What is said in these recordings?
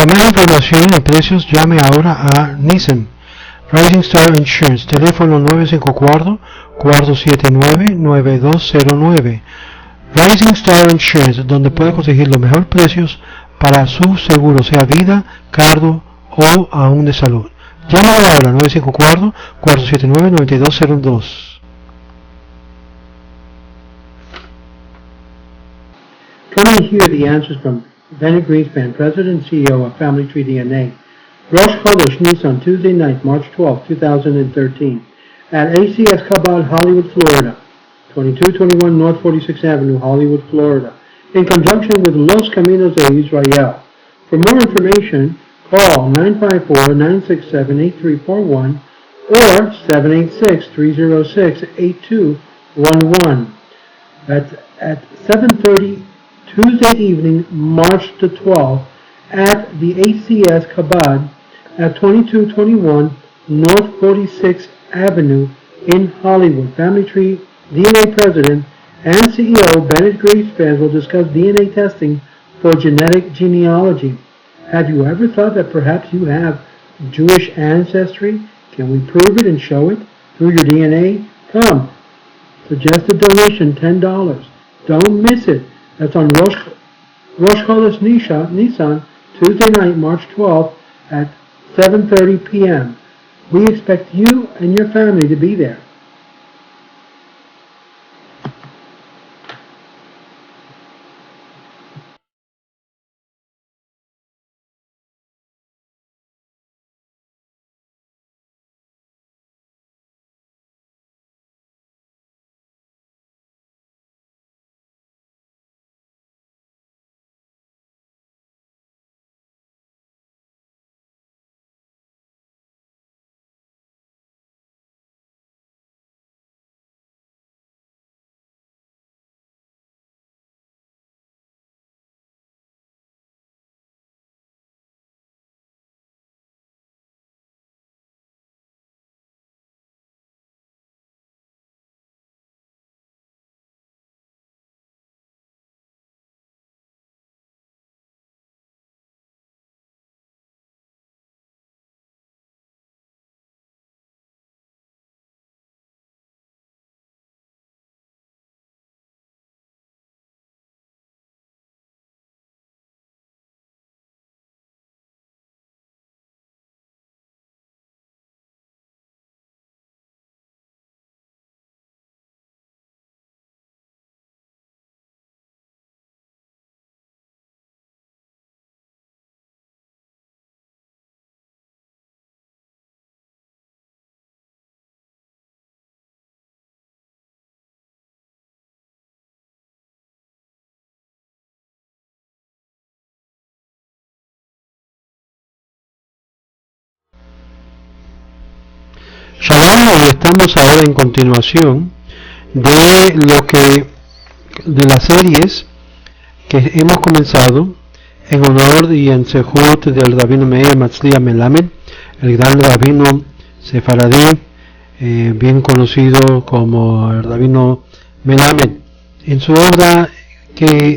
Para más información y precios, llame ahora a Nissan Rising Star Insurance, teléfono 954-479-9209. Rising Star Insurance, donde puede conseguir los mejores precios para su seguro, sea vida, carro o aún de salud. Llame ahora 954-479-9202. Come and hear the answers from Bennett Greenspan, President and CEO of Family Tree DNA. Rosh Chodesh Nissan, Tuesday night, March 12, 2013, at ACS Chabad, Hollywood, Florida, 2221 North 46th Avenue, Hollywood, Florida, in conjunction with Los Caminos de Israel. For more information, call 954-967-8341 or 786-306-8211. That's at 7:30 Tuesday evening, March the 12th, at the ACS Chabad at 2221 North 46th Avenue in Hollywood. Family Tree DNA President and CEO Bennett Greenspan will discuss DNA testing for genetic genealogy. Have you ever thought that perhaps you have Jewish ancestry? Can we prove it and show it through your DNA? Come. Suggested donation, $10. Don't miss it. That's on Rosh Chodesh Nissan, Tuesday night, March 12th at 7:30 p.m. We expect you and your family to be there. Shalom, y estamos ahora en continuación de las series que hemos comenzado en honor y en sejut del Rabino Meir Matzliah Melamed, el gran rabino sefaradí, bien conocido como el Rabino Melamed, en su obra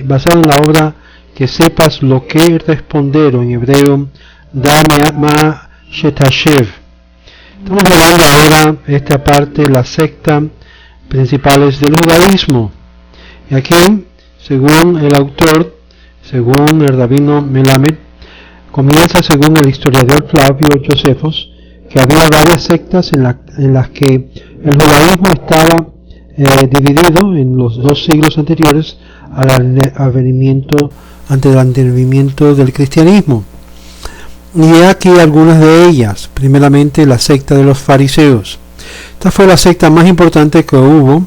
basada en la obra que sepas lo que responder, o en hebreo Dame Ma Shetashev. Estamos hablando ahora esta parte, las sectas principales del judaísmo. Y aquí, según el autor, según el rabino Melamed, comienza según el historiador Flavio Josefos, que había varias sectas en las que el judaísmo estaba dividido en los 2 siglos anteriores al advenimiento del cristianismo. Y aquí algunas de ellas. Primeramente, la secta de los fariseos. Esta fue la secta más importante que hubo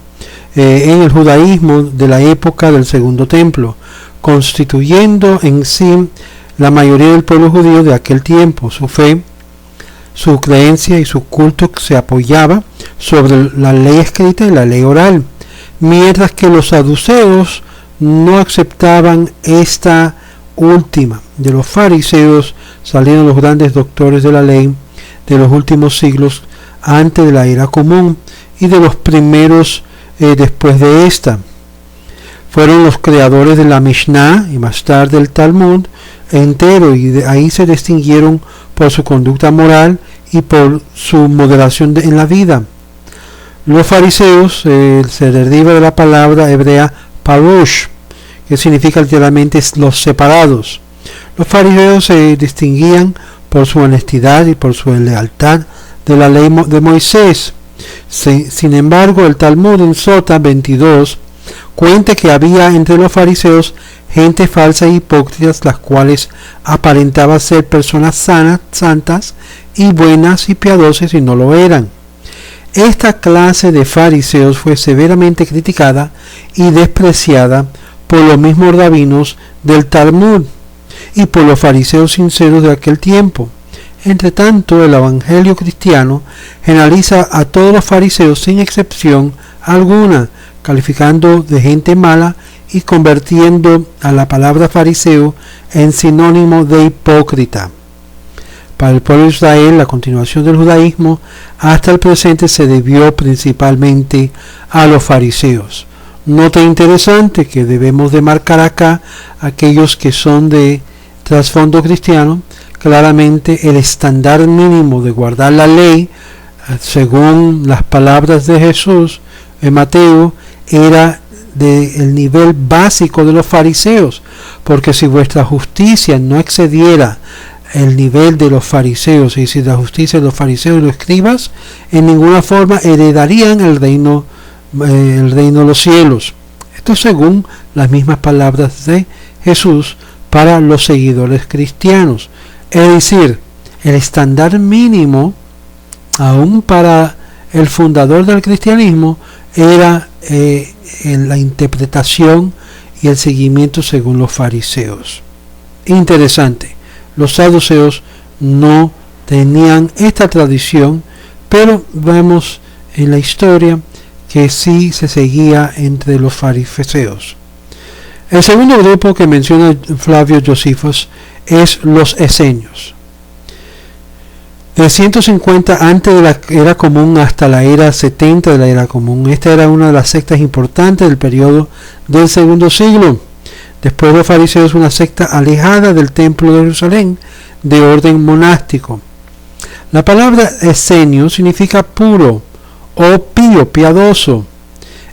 en el judaísmo de la época del Segundo Templo, constituyendo en sí la mayoría del pueblo judío de aquel tiempo. Su fe, su creencia y su culto se apoyaba sobre la ley escrita y la ley oral, mientras que los saduceos no aceptaban esta última. De los fariseos salieron los grandes doctores de la ley de los últimos siglos antes de la era común y de los primeros después de esta. Fueron los creadores de la Mishnah y más tarde del Talmud, entero, y de ahí se distinguieron por su conducta moral y por su moderación en la vida. Los fariseos se deriva de la palabra hebrea parush, que significa literalmente los separados. Los fariseos se distinguían por su honestidad y por su lealtad de la ley de Moisés. Sin embargo, el Talmud en Sota 22 cuenta que había entre los fariseos gente falsa e hipócritas, las cuales aparentaban ser personas santas y buenas y piadosas y no lo eran. Esta clase de fariseos fue severamente criticada y despreciada por los mismos rabinos del Talmud y por los fariseos sinceros de aquel tiempo. Entre tanto, el evangelio cristiano generaliza a todos los fariseos sin excepción alguna, calificando de gente mala y convirtiendo a la palabra fariseo en sinónimo de hipócrita. Para el pueblo de Israel, la continuación del judaísmo hasta el presente se debió principalmente a los fariseos. Nota interesante que debemos de marcar acá aquellos que son de trasfondo cristiano. Claramente el estándar mínimo de guardar la ley, según las palabras de Jesús en Mateo, era del nivel básico de los fariseos, porque si vuestra justicia no excediera el nivel de los fariseos, y si la justicia de los fariseos y los escribas, en ninguna forma heredarían el reino de los cielos. Esto según las mismas palabras de Jesús para los seguidores cristianos. Es decir, el estándar mínimo, aún para el fundador del cristianismo, era en la interpretación y el seguimiento según los fariseos. Interesante, los saduceos no tenían esta tradición, pero vemos en la historia que sí se seguía entre los fariseos. El segundo grupo que menciona Flavio Josefos es los esenios. De 150 antes de la era común hasta la era 70 de la era común. Esta era una de las sectas importantes del periodo del segundo siglo. Después de los fariseos, una secta alejada del templo de Jerusalén, de orden monástico. La palabra esenio significa puro o pío, piadoso,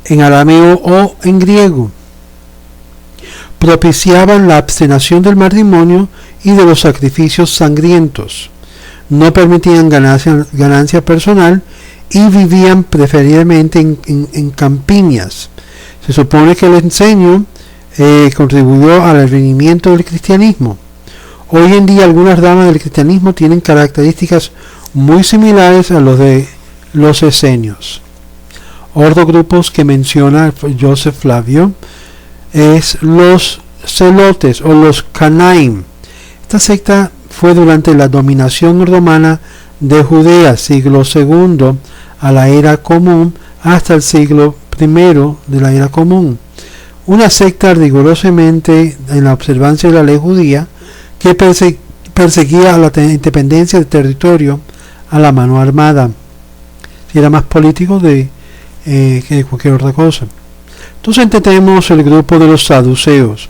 en arameo o en griego. Propiciaban la abstenación del matrimonio y de los sacrificios sangrientos. No permitían ganancia personal y vivían preferiblemente en campiñas. Se supone que el esenio contribuyó al advenimiento del cristianismo. Hoy en día algunas ramas del cristianismo tienen características muy similares a los de los esenios. Otros grupos que menciona Joseph Flavio es los celotes o los canaim. Esta secta fue durante la dominación romana de Judea, siglo II a la era común hasta el siglo I de la era común. Una secta rigurosamente en la observancia de la ley judía que perseguía a la independencia del territorio a la mano armada. Era más político que cualquier otra cosa. Entonces tenemos el grupo de los saduceos.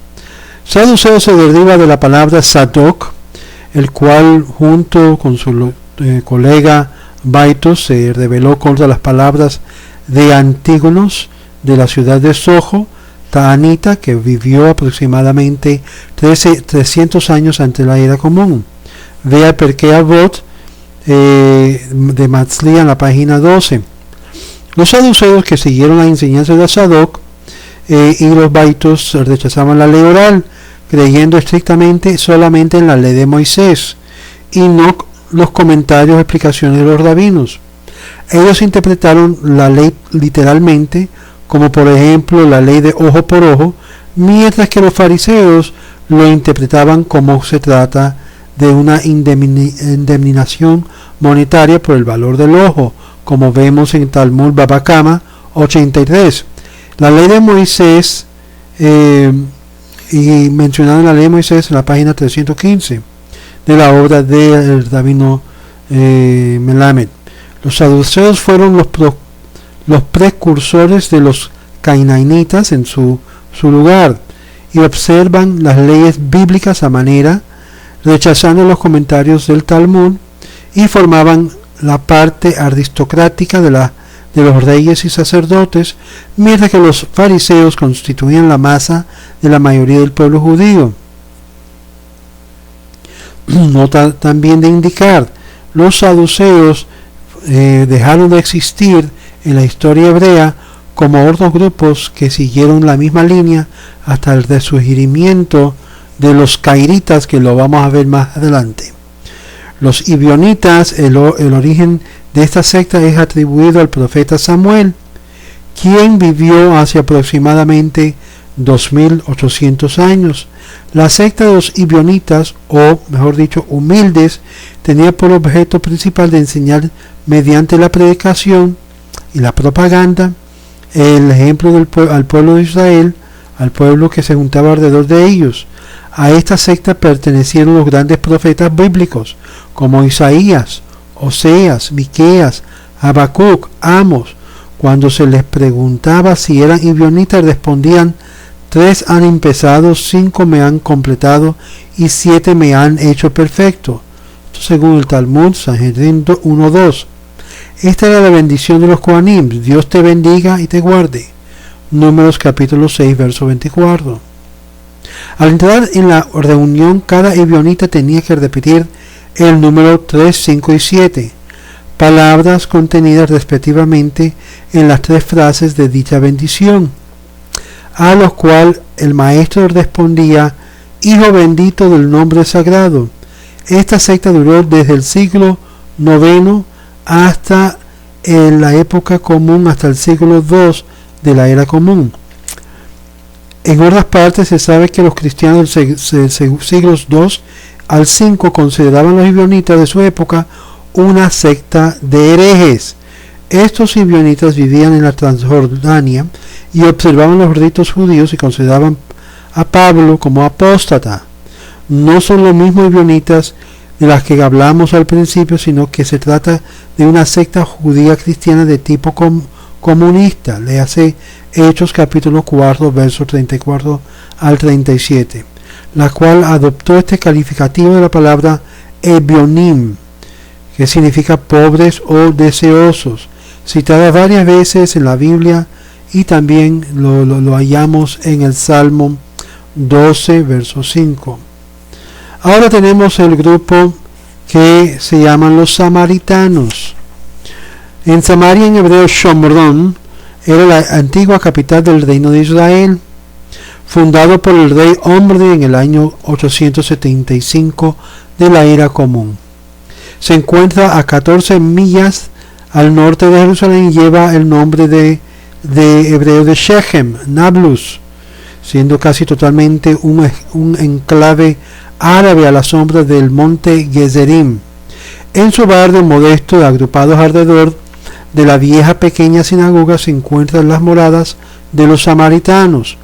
Saduceo se deriva de la palabra Sadoc, el cual junto con su colega Baitos se rebeló contra las palabras de Antígonos de la ciudad de Sojo, Taanita, que vivió aproximadamente 300 años antes de la era común. Vea el Perkei Avot de Matzlia en la página 12. Los saduceos, que siguieron las enseñanzas de Sadoc y los Baitos, rechazaban la ley oral, creyendo estrictamente solamente en la ley de Moisés y no los comentarios o explicaciones de los rabinos. Ellos interpretaron la ley literalmente, como por ejemplo la ley de ojo por ojo, mientras que los fariseos lo interpretaban como se trata de una indemnización monetaria por el valor del ojo, como vemos en Talmud Baba Kama 83. La ley de Moisés, y mencionada en la ley de Moisés en la página 315 de la obra del rabino Melamed. Los saduceos fueron los precursores de los cainainitas en su lugar, y observan las leyes bíblicas a manera rechazando los comentarios del Talmud, y formaban la parte aristocrática de los reyes y sacerdotes, mientras que los fariseos constituían la masa de la mayoría del pueblo judío. Nota también de indicar, los saduceos dejaron de existir en la historia hebrea como otros grupos que siguieron la misma línea hasta el resurgimiento de los cairitas, que lo vamos a ver más adelante. Los Ebionitas, el origen de esta secta es atribuido al profeta Samuel, quien vivió hace aproximadamente 2800 años. La secta de los Ebionitas, o mejor dicho, humildes, tenía por objeto principal de enseñar mediante la predicación y la propaganda el ejemplo al pueblo de Israel, al pueblo que se juntaba alrededor de ellos. A esta secta pertenecieron los grandes profetas bíblicos como Isaías, Oseas, Miqueas, Habacuc, Amos. Cuando se les preguntaba si eran ebionitas, respondían: 3 han empezado, 5 me han completado y 7 me han hecho perfecto. Esto según el Talmud, Sanhedrin 1:2. Esta era la bendición de los Kohanim: Dios te bendiga y te guarde. Números capítulo 6, verso 24. Al entrar en la reunión, cada ebionita tenía que repetir el número 3, 5 y 7, palabras contenidas respectivamente en las 3 frases de dicha bendición, a los cuales el maestro respondía: Hijo bendito del nombre sagrado. Esta secta duró desde el siglo IX hasta la época común, hasta el siglo II de la era común. En otras partes se sabe que los cristianos del siglos II al V consideraban los ebionitas de su época una secta de herejes. Estos ebionitas vivían en la Transjordania y observaban los ritos judíos y consideraban a Pablo como apóstata. No son los mismos ebionitas de las que hablamos al principio, sino que se trata de una secta judía cristiana de tipo comunista. Léase Hechos capítulo 4, versos 34 al 37, la cual adoptó este calificativo de la palabra ebionim, que significa pobres o deseosos, citada varias veces en la Biblia, y también lo hallamos en el Salmo 12, verso 5. Ahora tenemos el grupo que se llaman los samaritanos. En Samaria, en hebreo Shomron, era la antigua capital del reino de Israel, fundado por el rey Omri en el año 875 de la era común. Se encuentra a 14 millas al norte de Jerusalén y lleva el nombre de hebreo de Shechem, Nablus, siendo casi totalmente un enclave árabe a la sombra del monte Gezerim. En su barrio modesto, agrupados alrededor de la vieja pequeña sinagoga, se encuentran las moradas de los samaritanos.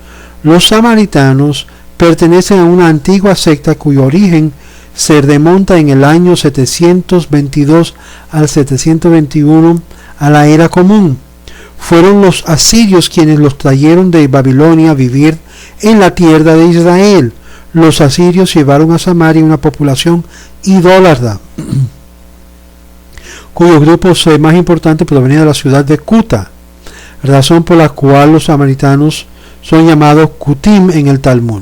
Los samaritanos pertenecen a una antigua secta cuyo origen se remonta en el año 722 al 721 a la era común. Fueron los asirios quienes los trajeron de Babilonia a vivir en la tierra de Israel. Los asirios llevaron a Samaria una población idólatra, cuyo grupo más importante provenía de la ciudad de Kuta, razón por la cual los samaritanos son llamados Kutim en el Talmud.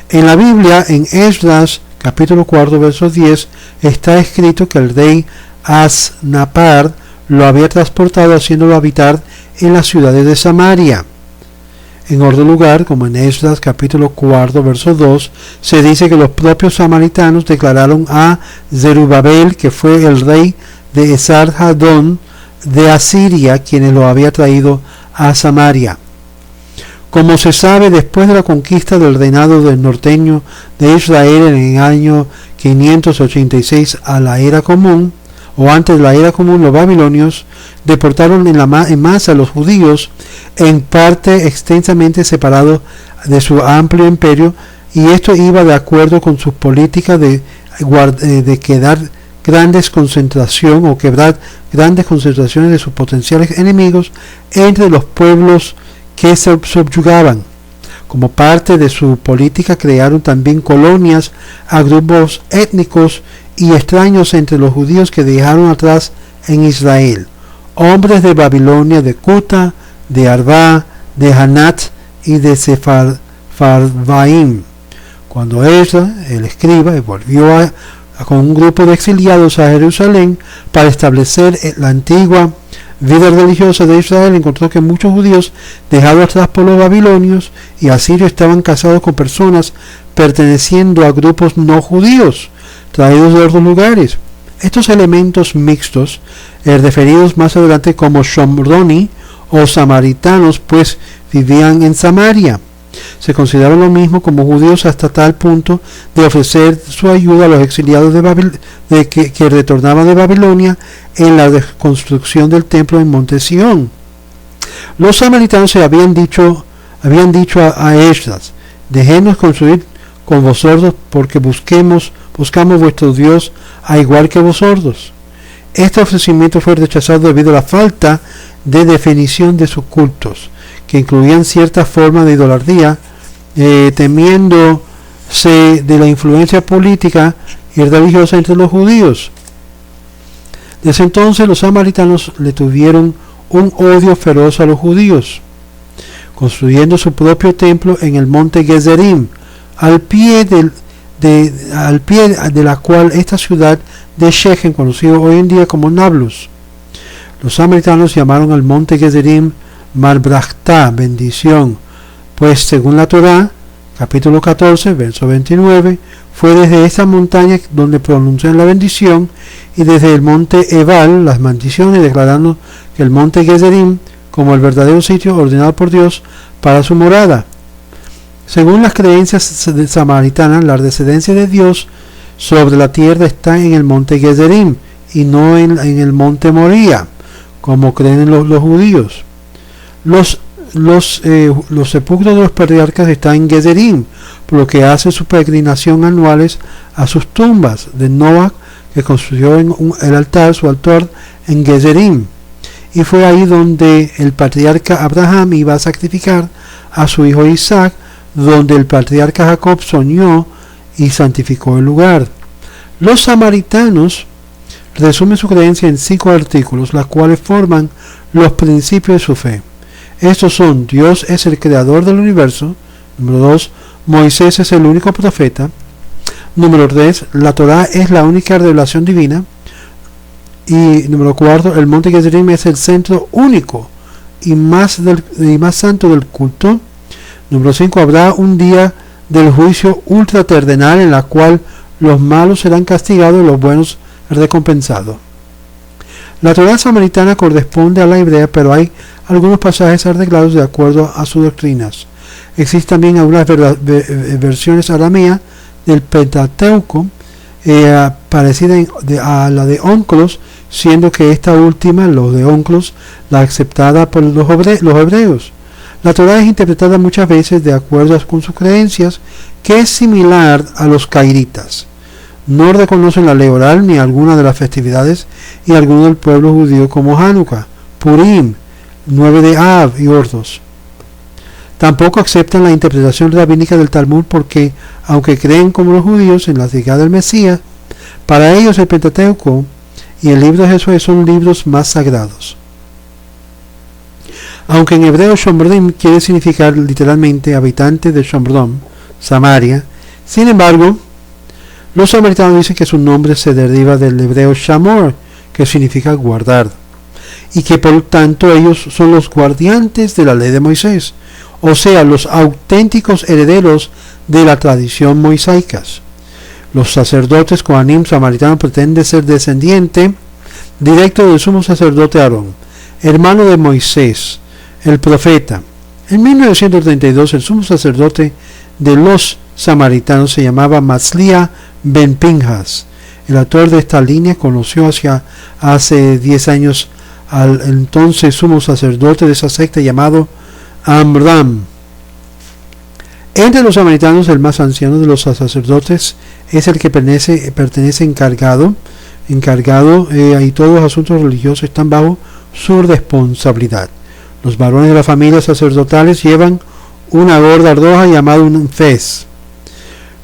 En la Biblia, en Esdras capítulo 4, verso 10, está escrito que el rey Asnapar lo había transportado haciéndolo habitar en las ciudades de Samaria. En otro lugar, como en Esdras capítulo 4, verso 2, se dice que los propios samaritanos declararon a Zerubabel, que fue el rey de Esarhadón de Asiria, quienes lo había traído a Samaria. Como se sabe, después de la conquista del reinado del norteño de Israel en el año 586 a la era común, o antes de la era común, los babilonios deportaron en masa a los judíos, en parte extensamente separados de su amplio imperio, y esto iba de acuerdo con sus políticas de quedar grandes concentración o quebrar grandes concentraciones de sus potenciales enemigos entre los pueblos que se subyugaban. Como parte de su política crearon también colonias a grupos étnicos y extraños entre los judíos que dejaron atrás en Israel, hombres de Babilonia, de Cuta, de Arba, de Hanat y de Sefarvaim. Cuando Ezra, el escriba, volvió con un grupo de exiliados a Jerusalén para establecer la antigua vida religiosa de Israel, encontró que muchos judíos dejados atrás por los babilonios y asirios estaban casados con personas perteneciendo a grupos no judíos, traídos de otros lugares. Estos elementos mixtos, referidos más adelante como Shomroni o samaritanos, pues vivían en Samaria. Se consideraban lo mismo como judíos hasta tal punto de ofrecer su ayuda a los exiliados que retornaban de Babilonia en la reconstrucción del templo en Monte Sión. Los samaritanos se habían dicho a Esdras: déjenos construir con vosotros, porque buscamos vuestro Dios a igual que vosotros. Este ofrecimiento fue rechazado debido a la falta de definición de sus cultos, que incluían cierta forma de idolatría, temiéndose de la influencia política y religiosa entre los judíos. Desde entonces los samaritanos le tuvieron un odio feroz a los judíos, construyendo su propio templo en el monte Gezerim, al pie de la cual esta ciudad de Shechem, conocido hoy en día como Nablus. Los samaritanos llamaron al monte Gezerim Marbrachtá, bendición, pues según la Torá, capítulo 14, verso 29, fue desde esta montaña donde pronuncian la bendición, y desde el monte Ebal las maldiciones, declarando que el monte Gezerim como el verdadero sitio ordenado por Dios para su morada. Según las creencias samaritanas, la residencia de Dios sobre la tierra está en el monte Gezerim y no en el monte Moría, como creen los judíos. Los sepulcros de los patriarcas están en Gezerim, por lo que hace su peregrinación anuales a sus tumbas. De Noach, que construyó su altar en Gezerim, y fue ahí donde el patriarca Abraham iba a sacrificar a su hijo Isaac, donde el patriarca Jacob soñó y santificó el lugar. Los samaritanos resumen su creencia en 5 artículos, las cuales forman los principios de su fe. Estos son: Dios es el creador del universo. Número 2, Moisés es el único profeta. Número 3, la Torá es la única revelación divina. Y número 4, el monte Gezerim es el centro único y más santo del culto. Número 5, habrá un día del juicio ultraterrenal en la cual los malos serán castigados y los buenos recompensados. La Torá samaritana corresponde a la hebrea, pero hay algunos pasajes arreglados de acuerdo a sus doctrinas. Existen también algunas versiones arameas del Pentateuco, parecida a la de Onclos, siendo que esta última, los de Onclos, la aceptada por los hebreos. La Torá es interpretada muchas veces de acuerdo con sus creencias, que es similar a los cairitas. No reconocen la ley oral ni alguna de las festividades y algunos del pueblo judío, como Hanukkah, Purim, 9 de Av y otros. Tampoco aceptan la interpretación rabínica del Talmud, porque, aunque creen como los judíos en la llegada del Mesías, para ellos el Pentateuco y el libro de Jesús son libros más sagrados. Aunque en hebreo Shomrim quiere significar literalmente habitante de Shomrom, Samaria, sin embargo, los samaritanos dicen que su nombre se deriva del hebreo Shamor, que significa guardar, y que por tanto ellos son los guardiantes de la ley de Moisés, o sea, los auténticos herederos de la tradición mosaica. Los sacerdotes Kohanim samaritanos pretenden ser descendiente directo del sumo sacerdote Aarón, hermano de Moisés, el profeta. En 1932 el sumo sacerdote de los samaritanos se llamaba Matzlia ben Pinhas. El autor de esta línea conoció hace 10 años al entonces sumo sacerdote de esa secta llamado Amram. Entre los samaritanos, el más anciano de los sacerdotes es el que pertenece encargado, y todos los asuntos religiosos están bajo su responsabilidad. Los varones de las familias sacerdotales llevan una gorda roja llamada un fez,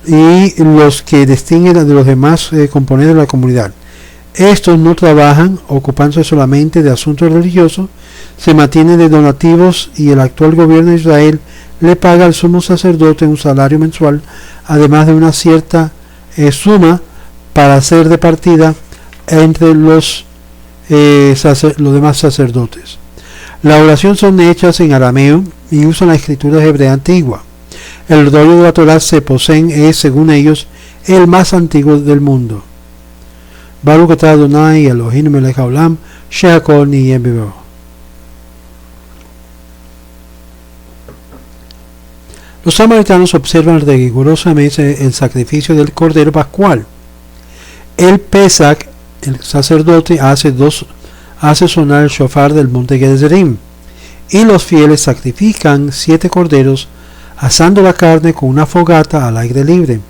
y los que distinguen de los demás componentes de la comunidad. Estos no trabajan, ocupándose solamente de asuntos religiosos, se mantienen de donativos y el actual gobierno de Israel le paga al sumo sacerdote un salario mensual, además de una cierta suma para ser repartida entre los demás sacerdotes. Las oraciones son hechas en arameo y usan la escritura hebrea antigua. El rollo de la Torá se poseen es, según ellos, el más antiguo del mundo. Baruch atah Adonai Eloheinu melech haolam shehakol niyeh bidbaro. Los samaritanos observan rigurosamente el sacrificio del cordero pascual. El Pesach, el sacerdote, hace sonar el shofar del monte Gerizim, y los fieles sacrifican 7 corderos, asando la carne con una fogata al aire libre.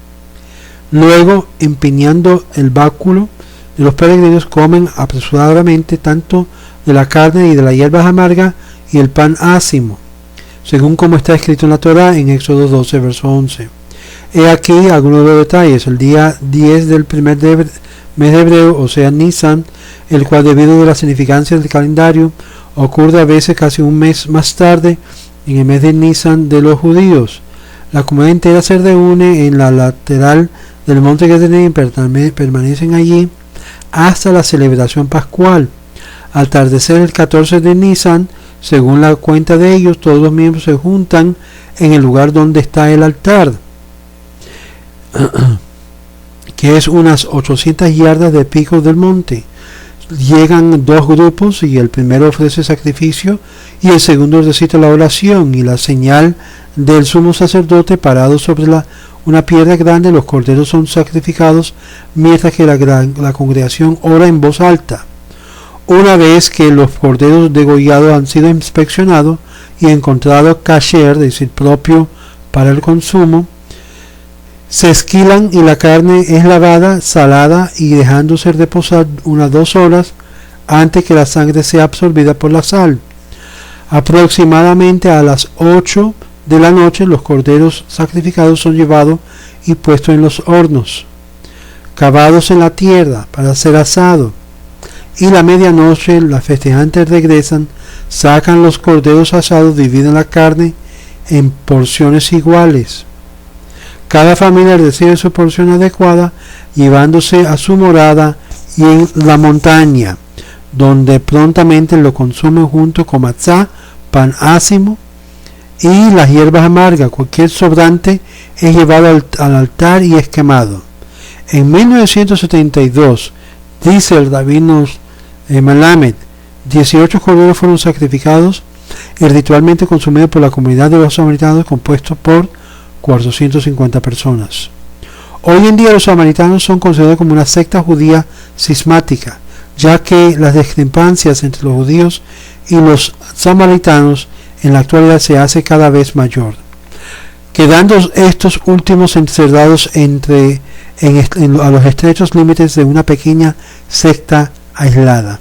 Luego, empeñando el báculo, los peregrinos comen apresuradamente tanto de la carne y de las hierbas amargas y el pan ácimo, según como está escrito en la Torá en Éxodo 12, verso 11. He aquí algunos de los detalles. El día 10 del primer mes de hebreo, o sea Nisan, el cual debido a la significancia del calendario ocurre a veces casi un mes más tarde, en el mes de Nisan de los judíos. La comunidad entera se reúne en la lateral del monte Gerizim y permanecen allí hasta la celebración pascual. Al atardecer el 14 de Nisan, según la cuenta de ellos, todos los miembros se juntan en el lugar donde está el altar, que es unas 800 yardas de pico del monte. Llegan 2 grupos y el primero ofrece sacrificio y el segundo recita la oración y la señal del sumo sacerdote parado sobre una piedra grande. Los corderos son sacrificados mientras que la congregación ora en voz alta. Una vez que los corderos degollados han sido inspeccionados y encontrados kasher, es decir, propio para el consumo, se esquilan y la carne es lavada, salada y dejándose reposar unas 2 horas antes que la sangre sea absorbida por la sal. Aproximadamente a las 8 de la noche los corderos sacrificados son llevados y puestos en los hornos, cavados en la tierra para ser asados. Y la medianoche los festejantes regresan, sacan los corderos asados, dividen la carne en porciones iguales. Cada familia recibe su porción adecuada, llevándose a su morada y en la montaña, donde prontamente lo consumen junto con matzá, pan ácimo y las hierbas amargas. Cualquier sobrante es llevado al altar y es quemado. En 1972, dice el rabino Malamed, 18 corderos fueron sacrificados y ritualmente consumidos por la comunidad de los samaritanos, compuesto por 450 personas. Hoy en día los samaritanos son considerados como una secta judía cismática, ya que las discrepancias entre los judíos y los samaritanos en la actualidad se hace cada vez mayor, quedando estos últimos encerrados a los estrechos límites de una pequeña secta aislada.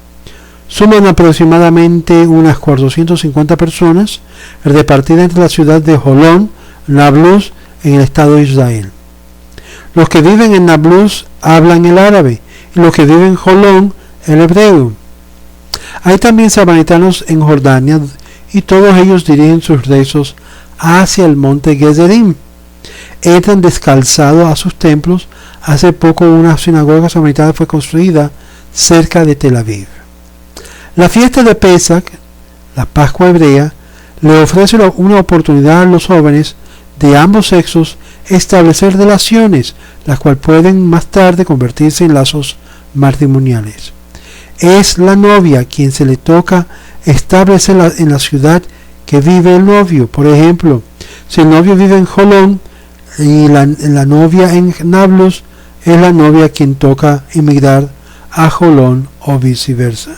Suman aproximadamente unas 450 personas repartidas entre la ciudad de Holón, Nablus, en el estado de Israel. Los que viven en Nablus hablan el árabe y los que viven en Holón el hebreo. Hay también samaritanos en Jordania y todos ellos dirigen sus rezos hacia el monte Gerizim. Entran descalzados a sus templos. Hace poco una sinagoga samaritana fue construida cerca de Tel Aviv. La fiesta de Pesach, la Pascua hebrea, le ofrece una oportunidad a los jóvenes de ambos sexos establecer relaciones, las cuales pueden más tarde convertirse en lazos matrimoniales. Es la novia quien se le toca establecer en la ciudad que vive el novio. Por ejemplo, si el novio vive en Holón y la novia en Nablus, es la novia quien toca emigrar a Holón o viceversa.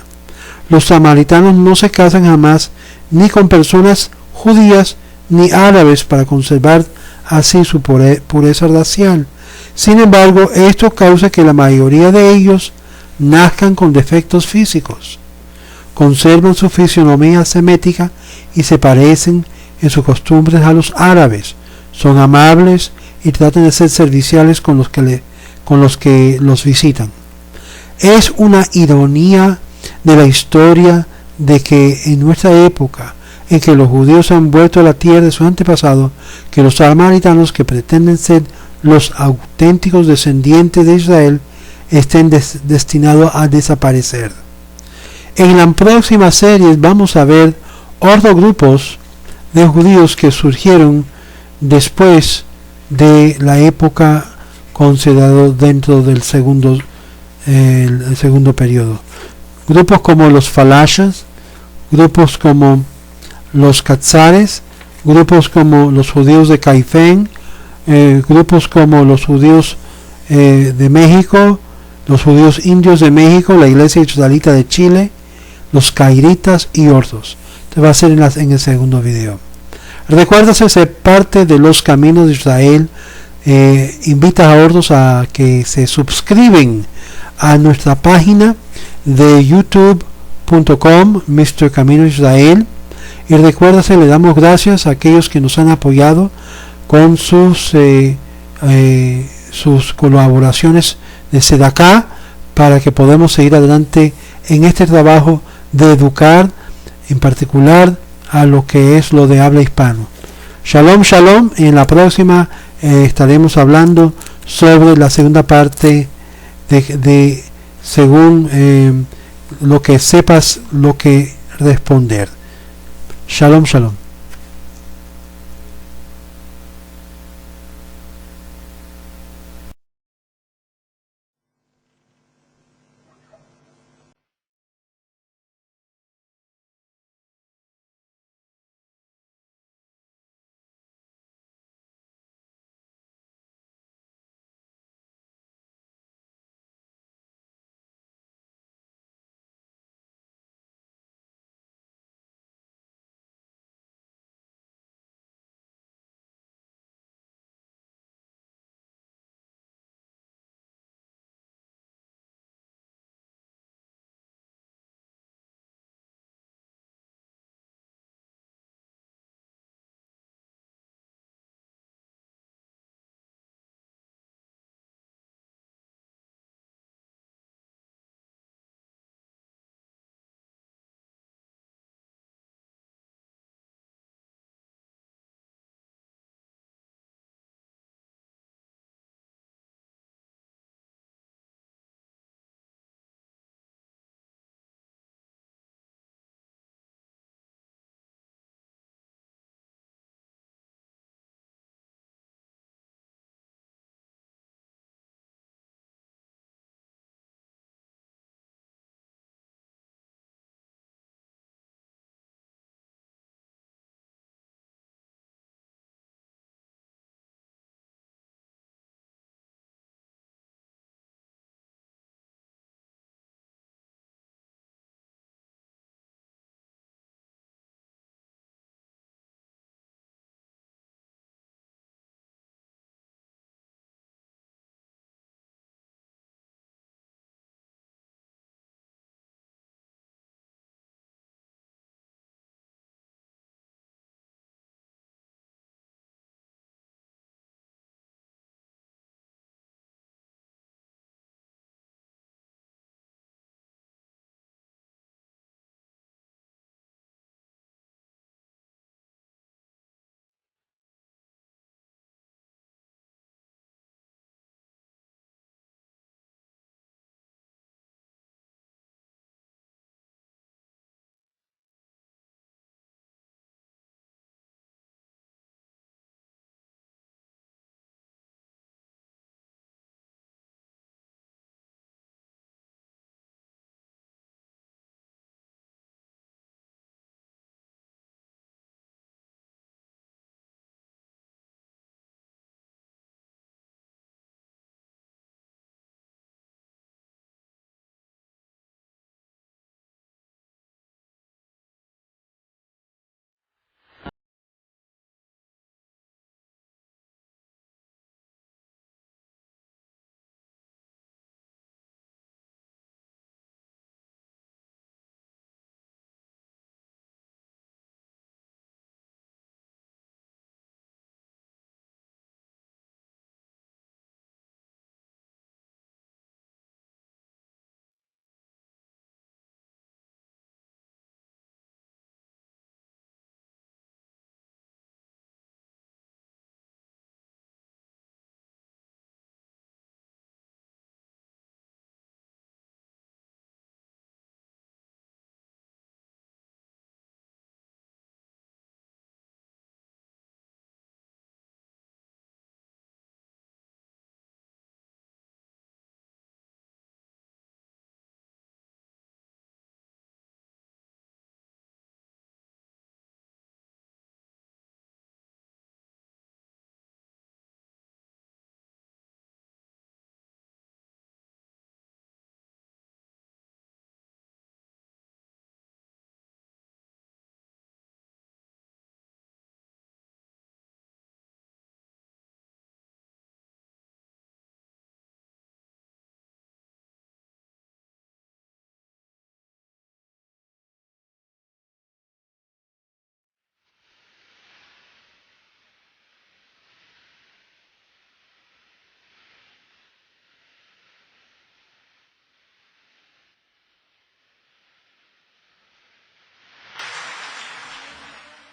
Los samaritanos no se casan jamás ni con personas judías ni árabes para conservar así su pureza racial. Sin embargo, esto causa que la mayoría de ellos nazcan con defectos físicos, conservan su fisionomía semética y se parecen en sus costumbres a los árabes. Son amables y tratan de ser serviciales con los que los visitan. Es una ironía de la historia de que en nuestra época, en que los judíos han vuelto a la tierra de sus antepasados, que los samaritanos, que pretenden ser los auténticos descendientes de Israel, estén destinados a desaparecer. En la próxima serie vamos a ver otros grupos de judíos que surgieron después de la época considerada dentro del segundo periodo. Grupos como los falashas, grupos como los catzares, grupos como los judíos de Caifén, grupos como los judíos de México, los judíos indios de México, la iglesia israelita de Chile, los cairitas y otros. Esto va a ser en el segundo video. Recuerda ser parte de los caminos de Israel. Invita a otros a que se suscriben a nuestra página de youtube.com Mr. Camino Israel. Y recuerda, le damos gracias a aquellos que nos han apoyado con sus colaboraciones desde acá, para que podamos seguir adelante en este trabajo de educar, en particular a lo que es lo de habla hispano. Shalom, shalom. Y en la próxima estaremos hablando sobre la segunda parte de según lo que sepas, lo que responder. Shalom, shalom.